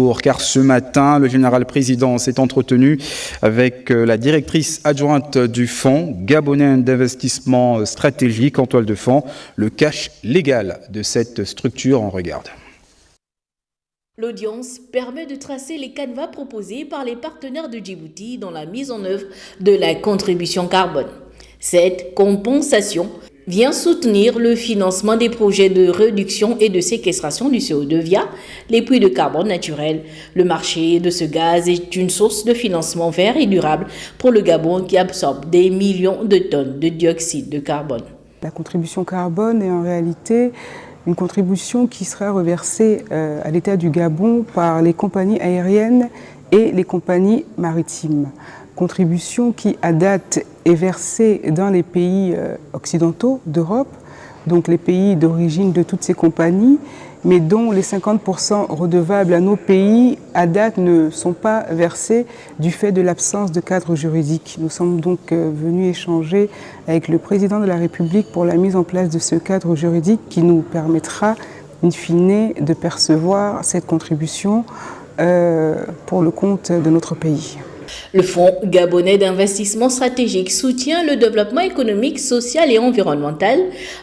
jour, car ce matin, le général président s'est entretenu avec la directrice adjointe du Fonds gabonais d'investissement stratégique en toile de fond. Le cache légal de cette structure, on regarde. L'audience permet de tracer les canevas proposés par les partenaires de Djibouti dans la mise en œuvre de la contribution carbone. Cette compensation vient soutenir le financement des projets de réduction et de séquestration du CO2 via les puits de carbone naturel. Le marché de ce gaz est une source de financement vert et durable pour le Gabon qui absorbe des millions de tonnes de dioxyde de carbone. La contribution carbone est en réalité une contribution qui sera reversée à l'État du Gabon par les compagnies aériennes et les compagnies maritimes. Contribution qui, à date, est versée dans les pays occidentaux d'Europe, donc les pays d'origine de toutes ces compagnies, mais dont les 50% redevables à nos pays, à date, ne sont pas versés du fait de l'absence de cadre juridique. Nous sommes donc venus échanger avec le président de la République pour la mise en place de ce cadre juridique qui nous permettra, in fine, de percevoir cette contribution pour le compte de notre pays. Le Fonds gabonais d'investissement stratégique soutient le développement économique, social et environnemental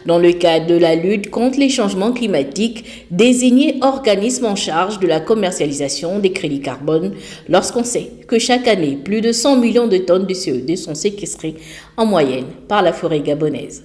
dans le cadre de la lutte contre les changements climatiques, désigné organisme en charge de la commercialisation des crédits carbone, lorsqu'on sait que chaque année, plus de 100 millions de tonnes de CO2 sont séquestrées en moyenne par la forêt gabonaise.